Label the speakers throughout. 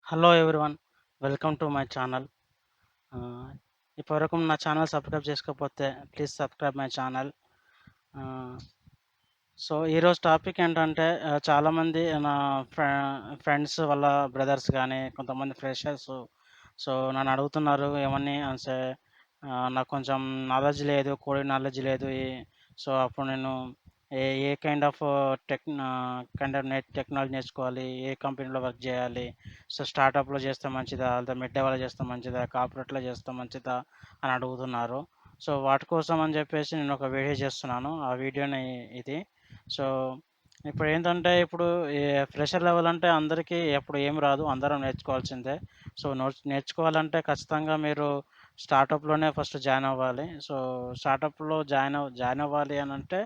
Speaker 1: Hello everyone. Welcome to my channel. ఆహ్, ఇప్పటివరకు నా ఛానల్ సబ్స్క్రైబ్ చేసుకోకపోతే ప్లీజ్ సబ్స్క్రైబ్ మై ఛానల్. ఆహ్, సో, ఈరోజు టాపిక్ ఏంటంటే చాలామంది నా ఫ్రెండ్స్ వాళ్ళ బ్రదర్స్ గానీ, కొంతమంది ఫ్రెషర్సు నన్ను అడుగుతున్నారు ఏమని అనేసి నాకు కొంచెం నాలెడ్జ్ లేదు. కోడింగ్ నాలెడ్జ్ లేదు. అప్పుడు నేను ఏ ఏ కైండ్ ఆఫ్ టెక్నాలజీ నేర్చుకోవాలి? ఏ కంపెనీలో వర్క్ జేయాలి? స్టార్టప్‌లో చేస్తే మంచిదా? లేదా మిడ్ లెవెల్‌లో చేస్తే మంచిదా? కార్పొరేట్‌లో చేస్తే మంచిదా? అని అడుగుతున్నారు. వాటి కోసం అని చెప్పేసి నేను ఒక వీడియో చేస్తున్నాను. ఆ వీడియోని ఇది. సో, ఇప్పుడు ఈ ఫ్రెషర్ లెవెల్ అంటే అందరికీ ఎప్పుడు ఏమి రాదు. అందరం నేర్చుకోవాల్సిందే. నేర్చుకోవాలంటే ఖచ్చితంగా మీరు స్టార్టప్‌లోనే ఫస్ట్ జాయిన్ అవ్వాలి. స్టార్టప్‌లో జాయిన్ అవ్వాలి అనంటే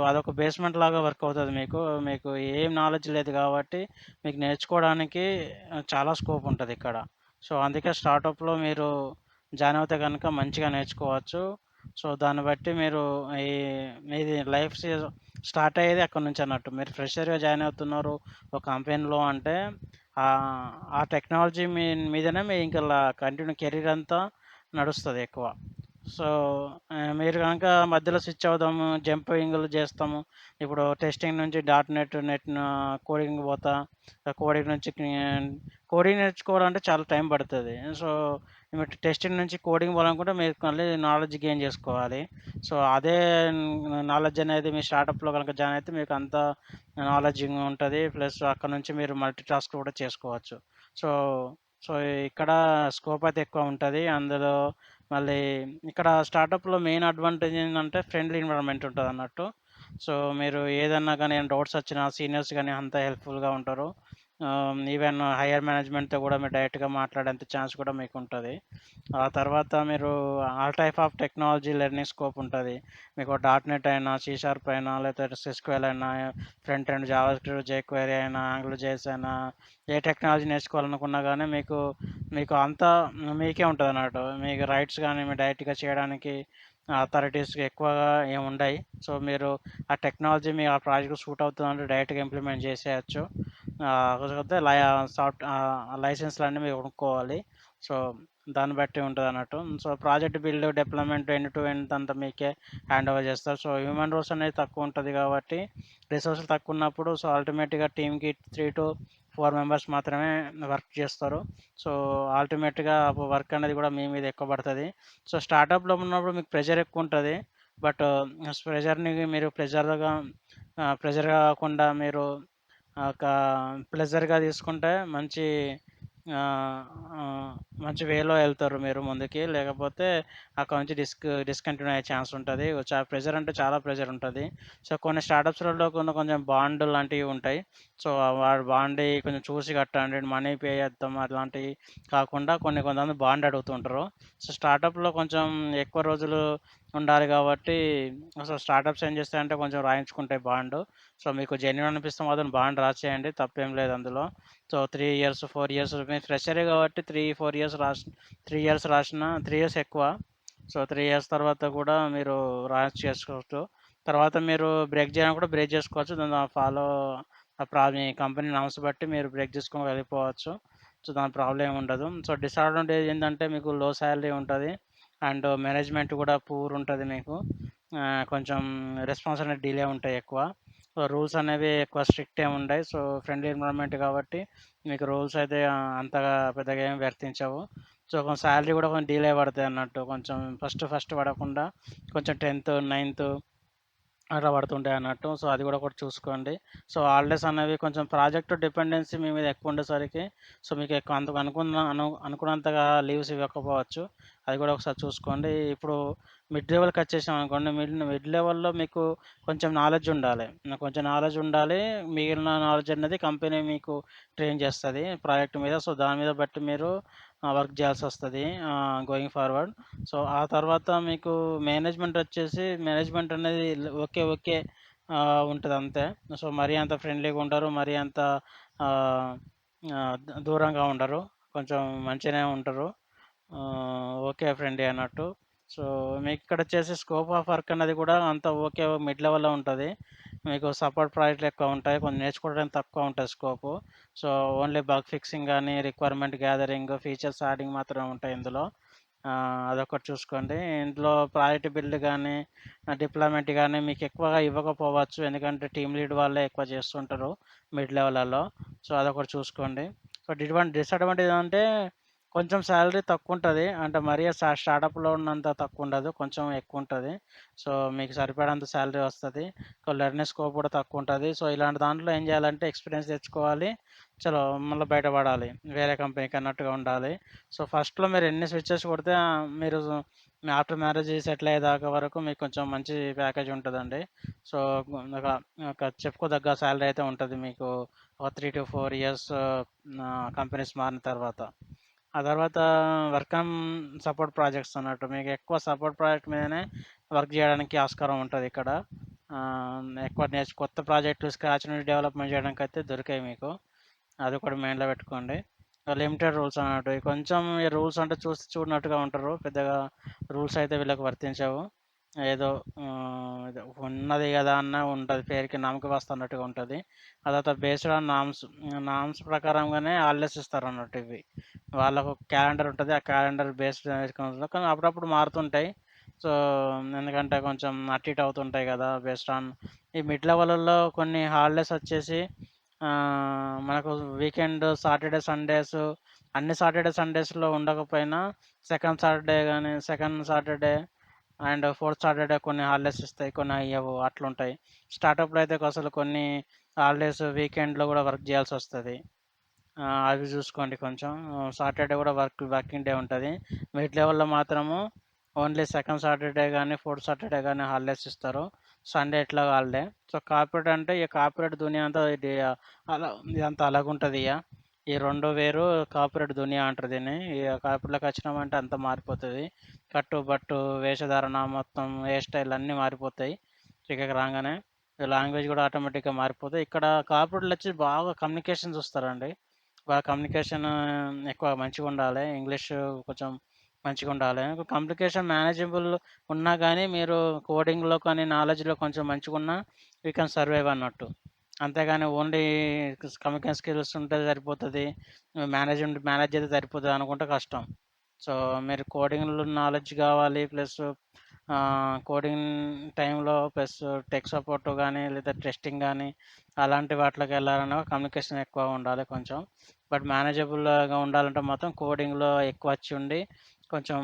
Speaker 1: అదొక బేస్‌మెంట్ లాగా వర్క్ అవుతది మీకు. మీకు ఏం నాలెడ్జ్ లేదు కాబట్టి మీకు నేర్చుకోవడానికి చాలా స్కోప్ ఉంటదిక్కడ. అందుకే స్టార్టప్‌లో మీరు జాయిన్ అవుతే గనుక మంచిగా నేర్చుకోవచ్చు. దాన్ని బట్టి మీరు ఈ మీది లైఫ్ స్టార్ట్ అయ్యేది అక్కడి నుంచన్నట్టు. మీరు ఫ్రెషర్‌గా జాయిన్ అవుతున్నారు ఒక కంపెనీలో అంటే ఆ టెక్నాలజీ మీదనే మీ ఇంకా కంటిన్యూ కెరీర్ అంతా నడుస్తది ఎక్కువ. సో, మీరు గనక మధ్యలో స్విచ్ అవుదాము, జంపింగ్‌లు చేస్తాము. ఇప్పుడు టెస్టింగ్ నుంచి కోడింగ్ పోతా, కోడింగ్ నుంచి కోడింగ్ నేర్చుకోవడం అంటే చాలా టైం పడతది. మీరు టెస్టింగ్ నుంచి కోడింగ్ పోవాలనుకుంటే మీరు మళ్ళీ నాలెడ్జ్ గెయిన్ చేసుకోవాలి. అదే నాలెడ్జ్ అనేది మీ స్టార్టప్‌లో గనక జాయిన్ అయితే మీకు అంత నాలెడ్జింగ్ ఉంటది. ప్లస్ అక్కడ నుంచి మీరు మల్టీ టాస్క్ కూడా చేసుకోవచ్చు. సో, సో, ఇక్కడ స్కోప్ అయితే ఎక్కువ ఉంటది. అందులో మళ్ళీ ఇక్కడ స్టార్టప్‌లో మెయిన్ అడ్వాంటేజ్ ఏందంటే ఫ్రెండ్లీ ఎన్విరాన్మెంట్ ఉంటదన్నట్టు. మీరు ఏదన్నా గాని ఏమైనా డౌట్స్ వచ్చినా సీనియర్స్ గాని అంతా హెల్ప్‌ఫుల్‌గా ఉంటారు. ఈవెన్ హైయర్ మేనేజ్మెంట్‌తో కూడా మీరు డైరెక్ట్‌గా మాట్లాడేంత ఛాన్స్ కూడా మీకుంటది. ఆ తర్వాత మీరు all type of technology learning scope ఉంటది. మీకు డాట్‌నెట్ అయినా, సి షార్ప్ అయినా, లేకపోతే సిస్క్యూఎల్ అయినా, ఫ్రంట్ ఎండ్ జావాస్క్రిప్ట్, జేక్వెరీ అయినా, ఆంగులర్ జేఎస్ అయినా, ఏ టెక్నాలజీ నేర్చుకోవాలనుకున్నా గానీ మీకు అంతా మీకే ఉంటదన్నట్టు. మీకు రైట్స్ గానీ, మీరు డైరెక్ట్‌గా చేయడానికి అథారిటీస్ ఎక్కువగా ఏముండయి. మీరు ఆ టెక్నాలజీ మీ ఆ ప్రాజెక్ట్‌కి సూట్ అవుతుందంటే డైరెక్ట్‌గా ఇంప్లిమెంట్ చేసేయొచ్చు. కాకపోతే లైసెన్స్‌లన్నీ మీరు కొనుక్కోవాలి. సో, దాన్ని బట్టి ఉంటదన్నట్టు. Project build, development end to end అంతా మీకే హ్యాండ్ ఓవర్ చేస్తారు. హ్యూమన్ రిసోర్స్ అనేది తక్కువుంటది కాబట్టి, రిసోర్సులు తక్కువున్నప్పుడు అల్టిమేట్‌గా టీమ్‌కి 3-4 మెంబర్స్ మాత్రమే వర్క్ చేస్తారు. సో, అల్టిమేట్‌గా వర్క్ అనేది కూడా మీ మీద ఎక్కువ పడతది. స్టార్టప్‌లో ఉన్నప్పుడు మీకు ప్రెషర్ ఎక్కువుంటది. బట్ ప్రెషర్‌ని మీరు ప్రెషర్ కాకుండా మీరు ఒక ప్లెజర్‌గా తీసుకుంటే ఆహ్, ఆహ్, మంచి వేలో ఎళ్తారు మీరు ముందుకి. లేకపోతే అక్కడ నుంచి డిస్కంటిన్యూ అయ్యే ఛాన్స్ ఉంటది. ప్రెషర్ అంటే చాలా ప్రెషర్ ఉంటది. కొన్ని స్టార్టప్స్‌లలో కొంచెం బాండ్ లాంటివి ఉంటాయి. వాడు బాండ్ కొంచెం చూసి కట్టండి, మనీ పే చేద్దాం అట్లాంటివి కాకుండా కొంతమంది బాండ్ అడుగుతుంటారు. స్టార్టప్‌లో కొంచెం ఎక్కువ రోజులు ఉండాలి కాబట్టి స్టార్టప్స్ ఏం చేస్తాయంటే కొంచెం రాయించుకుంటాయి బాండు. మీకు జెన్యూన్ అనిపిస్తే మాత్రం బాండ్ రాసేయండి. తప్పేం లేదు అందులో. 3 ఇయర్స్, 4 ఇయర్స్ మీరు ఫ్రెషరే కాబట్టి 3 ఇయర్స్ రాసినా 3 ఇయర్స్ ఎక్కువ. 3 ఇయర్స్ తర్వాత కూడా మీరు చేసుకోవచ్చు. తర్వాత మీరు బ్రేక్ చేయాలన్నా కూడా బ్రేక్ చేసుకోవచ్చు. దాన్ని ఫాలో మీ కంపెనీ నార్మ్స్ బట్టి మీరు బ్రేక్ చేసుకొని వెళ్ళిపోవచ్చు. దాని ప్రాబ్లమ్ ఏమి ఉండదు. డిసడ్వాంటేజ్ ఏందంటే మీకు లో సాలరీ ఉంటది. అండ్ మేనేజ్మెంట్ కూడా పూర్ ఉంటది మీకు. కొంచెం రెస్పాన్స్ అనేది డిలే ఉంటాయి ఎక్కువ. రూల్స్ అనేవి ఎక్కువ స్ట్రిక్ట్ ఏమి ఉండయి. ఫ్రెండ్లీ ఎన్విరాన్మెంట్ కాబట్టి మీకు రూల్స్ అయితే అంతగా పెద్దగా ఏమి వర్తించవు. కొంచెం సాలరీ కూడా కొంచెం డిలే పడతాయి అన్నట్టు. కొంచెం ఫస్ట్ పడకుండా కొంచెం 10థ్, 9థ్ అట్లా పడుతుంటాయి అన్నట్టు. అది కూడా ఒకటి చూసుకోండి. హాలిడేస్ అనేవి కొంచెం ప్రాజెక్ట్ డిపెండెన్సీ మీ మీద ఎక్కువ ఉండేసరికి మీకు ఎక్కువ అంతకు అనుకున్నంతగా లీవ్స్ ఇవ్వకపోవచ్చు. అది కూడా ఒకసారి చూసుకోండి. ఇప్పుడు మిడ్ లెవెల్‌కి వచ్చేసామనుకోండి. మిడ్ లెవెల్‌లో మీకు కొంచెం నాలెడ్జ్ ఉండాలి. కొంచెం నాలెడ్జ్ ఉండాలి. మిగిలిన నాలెడ్జ్ అనేది కంపెనీ మీకు ట్రైన్ చేస్తది ప్రాజెక్ట్ మీద. దాని మీద బట్టి మీరు వర్క్ చేయాల్సొస్తది గోయింగ్ ఫార్వర్డ్. ఆ తర్వాత మీకు మేనేజ్మెంట్ అనేది ఓకే. ఉంటదంతే. మరీ అంత ఫ్రెండ్లీగా ఉండరు. మరీ అంత ఆహ్, ఆహ్, దూరంగా ఉండరు. కొంచెం మంచిగానే ఉంటారు. ఓకే ఫ్రెండ్లీ అన్నట్టు. మీకిక్కడొచ్చేసి స్కోప్ ఆఫ్ వర్క్ అన్నది కూడా అంత ఓకే మిడ్ లెవెల్‌లో ఉంటది. మీకు సపోర్ట్ ప్రాజెక్ట్‌లు ఎక్కువుంటాయి. కొంచెం నేర్చుకోవడానికి తక్కువ ఉంటది scope. So, only bug fixing గాని, రిక్వైర్మెంట్ గ్యాదరింగ్, ఫీచర్స్ యాడింగ్ మాత్రమే ఉంటాయి ఇందులో. అదొకటి చూసుకోండి. ఇందులో ప్రాజెక్ట్ బిల్డ్ గాని, డిప్లాయ్‌మెంట్ గాని మీకెక్కువగా ఇవ్వకపోవచ్చు. ఎందుకంటే టీమ్ లీడ్ వాళ్ళే ఎక్కువ చేస్తుంటారు మిడ్ లెవెల్‌లలో. సో, అదొకటి చూసుకోండి. సో, డిసడ్వాంటేజ్ ఏమంటే కొంచెం సాలరీ తక్కువుంటది. అంటే మరీ స్టార్టప్‌లో ఉన్నంత తక్కువుండదు. కొంచెం ఎక్కువుంటది. సో, మీకు సరిపడేంత సాలరీ వస్తది. లెర్నింగ్ స్కోప్ కూడా తక్కువుంటది. సో, ఇలాంటి దాంట్లో ఏం చేయాలంటే ఎక్స్‌పీరియన్స్ తెచ్చుకోవాలి. చలో మళ్ళా బయటపడాలి. వేరే కంపెనీకి అన్నట్టుగా ఉండాలి. సో, ఫస్ట్‌లో మీరు ఎన్ని స్విచెస్ కొడితే మీరు మీ ఆఫ్టర్ మ్యారేజ్ సెటిల్ అయ్యేదాకా వరకు మీకు కొంచెం మంచి ప్యాకేజ్ ఉంటదండి. సో, ఒక ఒక చెప్పుకోదగ్గ సాలరీ అయితే ఉంటది మీకు. ఒక 3-4 ఇయర్స్ కంపెనీస్ మారిన తర్వాత. ఆ తర్వాత వర్క్ ఫ్రమ్ సపోర్ట్ ప్రాజెక్ట్స్ అన్నట్టు. మీకు ఎక్కువ సపోర్ట్ ప్రాజెక్ట్ మీదనే వర్క్ చేయడానికి ఆస్కారం ఉంటదిక్కడ. ఎక్కువ కొత్త ప్రాజెక్టులు స్క్రాచ్ నుండి డెవలప్‌మెంట్ చేయడానికైతే దొరికాయి మీకు. అది కూడా మైండ్‌లో పెట్టుకోండి. లిమిటెడ్ రూల్స్ అన్నట్టు. కొంచెం ఈ రూల్స్ అంటే చూసి చూడనట్టుగా ఉంటారు. పెద్దగా రూల్స్ అయితే వీళ్ళకి వర్తించవు. ఏదో ఏదో ఉన్నది గదా అన్న ఉంటది. పేరుకి నామకే వాస్తు అన్నట్టుగా ఉంటది. ఆ తర్వాత బేస్డ్ ఆన్ నార్మ్స్ ప్రకారంగానే హాలిడేస్ ఇస్తారన్నట్టు ఇవి. వాళ్ళకు క్యాలెండర్ ఉంటది. ఆ క్యాలెండర్ బేస్డ్ వేసుకొని ఉంటుంది. కానీ అప్పుడప్పుడు మారుతుంటాయి. సో, ఎందుకంటే కొంచెం అటు ఇటు అవుతుంటాయి గదా! బేస్డ్ ఆన్ ఈ మిడ్ లెవెల్‌లో కొన్ని హాలిడేస్ వచ్చేసి మనకు వీకెండ్ సాటర్‌డే, సండేస్ అన్ని సాటర్‌డే, సండేస్‌లో ఉండకపోయినా second Saturday and fourth Saturday కొన్ని హాలిడేస్ ఇస్తాయి. కొన్ని ఇయ్యవు అట్లుంటాయి. స్టార్టప్‌లో అయితే అసలు కొన్ని హాలిడేస్ వీకెండ్‌లో గూడా వర్క్ జేయాల్సొస్తది. అవి జూసుకోండి కొంచెం. సాటర్‌డే గూడా వర్కింగ్ డే ఉంటది. మిడ్ లెవెల్‌లో మాత్రము ఓన్లీ సెకండ్ సాటర్‌డే గానీ, ఫోర్త్ సాటర్‌డే గానీ హాలిడేస్ ఇస్తారు. సండే ఎట్లాగో హాలిడే. సో, కార్పొరేట్ అంటే ఇగ కార్పొరేట్ దునియా అంతా అలా ఇదంతా అలాగుంటదిగ. ఈ 2 వేరు కార్పొరేట్ దునియా అంటారు దీన్ని. ఇగ కార్పొరేట్‌లోకొచ్చినామంటే అంతా మారిపోతది. కట్టు, బట్టు, వేషధారణ మొత్తం హెయిర్ స్టైల్ అన్నీ మారిపోతాయి. ఇక్కడికి రాంగానే. లాంగ్వేజ్ గూడా ఆటోమేటిక్‌గా మారిపోతాయి. ఇక్కడ కార్పొరేట్‌లో వచ్చి బాగా కమ్యూనికేషన్ చూస్తారండి. బాగా కమ్యూనికేషన్ ఎక్కువ మంచిగుండాలే. ఇంగ్లీషు కొంచెం మంచిగుండాలే. కమ్యూనికేషన్ మేనేజబుల్ ఉన్నా గానీ మీరు కోడింగ్‌లో కానీ, నాలెడ్జ్‌లో కొంచెం మంచిగున్నా యూ కెన్ సర్వైవ్ అన్నట్టు. అంతేగాని ఓన్లీ కమ్యూనికేషన్ స్కిల్స్ ఉంటే సరిపోతది. మేనేజ్ చేస్తే సరిపోతది అనుకుంటే కష్టం. సో, మీరు కోడింగ్‌లో నాలెడ్జ్ గావాలి. ప్లస్ కోడింగ్ టైంలో ప్లస్ టెక్ సపోర్ట్ గానీ, లేదా టెస్టింగ్ గానీ, అలాంటి వాటిలోకెళ్ళాలన్నా కమ్యూనికేషన్ ఎక్కువ ఉండాలి కొంచెం. బట్ మేనేజబుల్‌గా ఉండాలంటే మాత్రం కోడింగ్‌లో ఎక్కువ వచ్చుండి, కొంచెం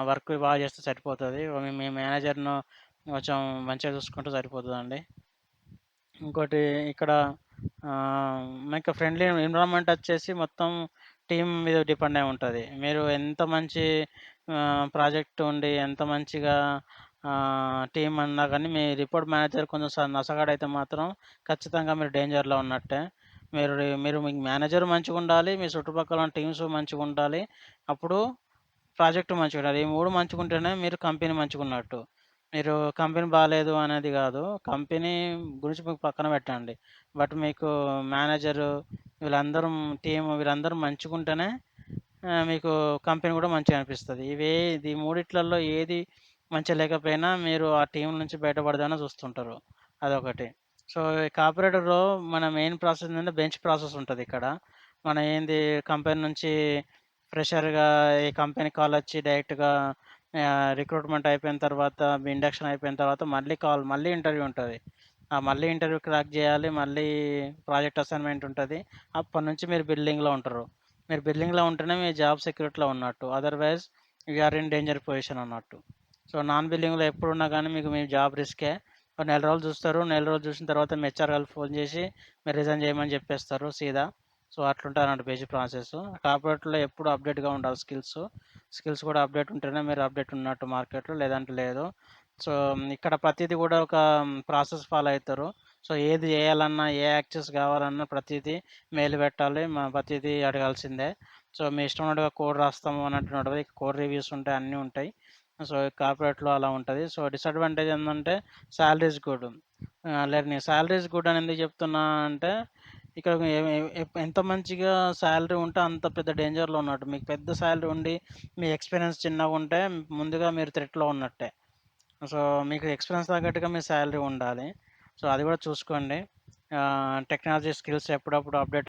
Speaker 1: వర్క్ బాగా చేస్తే సరిపోతది. మీ మేనేజర్‌ను కొంచెం మంచిగా చూసుకుంటే సరిపోతదండి. ఇంకోటి ఇక్కడ మీకు ఫ్రెండ్లీ ఎన్విరాన్మెంట్ వచ్చేసి మొత్తం టీమ్ మీద డిపెండ్ అయి ఉంటది. మీరు ఎంత మంచి ప్రాజెక్ట్ ఉండి, ఎంత మంచిగా టీమ్ అన్నా గానీ, మీ రిపోర్ట్ మేనేజర్ కొంచెం నసగాడైతే మాత్రం ఖచ్చితంగా మీరు డేంజర్‌లో ఉన్నట్టే. మీరు మీ మేనేజర్ మంచిగుండాలి. మీ చుట్టుపక్కల ఉన్న టీమ్స్ మంచిగుండాలి. అప్పుడు ప్రాజెక్ట్ మంచిగుండాలి. ఈ 3 మంచిగుంటేనే మీరు కంపెనీ మంచిగున్నట్టు. మీరు కంపెనీ బాలేదు అనేది గాదు. కంపెనీ గురించి మీకు పక్కన పెట్టండి. బట్ మీకు మేనేజరు వీళ్ళందరూ వీళ్ళందరూ మంచిగుంటేనే మీకు కంపెనీ గూడా మంచిగా అనిపిస్తది. ఇది మూడిట్లల్లో ఏది మంచిగా లేకపోయినా మీరు ఆ టీమ్ నుంచి బయటపడదామని చూస్తుంటారు. అదొకటి. సో, ఈ కార్పొరేటర్‌లో మన మెయిన్ ప్రాసెస్ ఏంటంటే బెంచ్ ప్రాసెస్ ఉంటదిక్కడ. మన ఏంది కంపెనీ నుంచి ఫ్రెషర్‌గా ఈ కంపెనీ కాలొచ్చి డైరెక్ట్‌గా రిక్రూట్‌మెంట్ అయిపోయిన తర్వాత, మీ ఇండక్షన్ అయిపోయిన తర్వాత మళ్ళీ ఇంటర్వ్యూ ఉంటది. మళ్ళీ ఇంటర్వ్యూ క్రాక్ జేయాలి. మళ్ళీ ప్రాజెక్ట్ అసైన్‌మెంట్ ఉంటది. అప్పటినుంచి మీరు బిల్డింగ్‌లో ఉంటారు. మీరు బిల్డింగ్‌లో ఉంటేనే మీ జాబ్ సెక్యూరిటీలో ఉన్నట్టు. Otherwise you are in danger position అన్నట్టు. సో, నాన్ బిల్డింగ్‌లో ఎప్పుడున్నా గానీ మీకు మీ జాబ్ రిస్కే. ఒక నెల రోజులు చూస్తారు. నెల రోజులు చూసిన తర్వాత మీ హెచ్ఆర్ వాళ్ళు ఫోన్ జేసి మీరు రిజైన్ జేయమని జెప్పేస్తారు సీదా. సో, అట్లుంటదన్నట్టు బేసిక్ ప్రాసెస్. కార్పొరేట్‌లో ఎప్పుడు అప్‌డేట్‌గా ఉండాలి స్కిల్స్. స్కిల్స్ కూడా అప్‌డేట్ ఉంటేనే మీరు అప్‌డేట్ ఉన్నట్టు మార్కెట్‌లో. లేదంటే లేదు. సో, ఇక్కడ ప్రతీది గూడా ఒక ప్రాసెస్ ఫాలో అయితారు. సో, ఏది జేయాలన్నా, ఏ యాక్సెస్ గావాలన్నా ప్రతీదీ మెయిల్ పెట్టాలి. ప్రతీదీ అడగాల్సిందే. సో, మీ ఇష్టం ఉన్నట్టుగా కోడ్ రాస్తాము అన్నట్టు నడవదు. కోడ్ రివ్యూస్ ఉంటాయి. అన్నీ ఉంటాయి. సో, కార్పొరేట్‌లో అలా ఉంటది. సో, డిసడ్వాంటేజ్ ఏందంటే salary is good. Learning salary is good అని ఎందుకు చెప్తున్నా అంటే ఇక్కడ ఎ ఎ ఎంత మంచిగా సాలరీ ఉంటే అంత పెద్ద డేంజర్‌లో ఉన్నట్టు. మీకు పెద్ద సాలరీ ఉండి, మీ ఎక్స్‌పీరియన్స్ చిన్నగుంటే ముందుగా మీరు థ్రెట్‌లో ఉన్నట్టే. సో, మీకు ఎక్స్‌పీరియన్స్ తగ్గట్టుగా మీ సాలరీ ఉండాలి. సో, అది గూడా చూసుకోండి. టెక్నాలజీ స్కిల్స్ ఎప్పుడప్పుడు అప్‌డేట్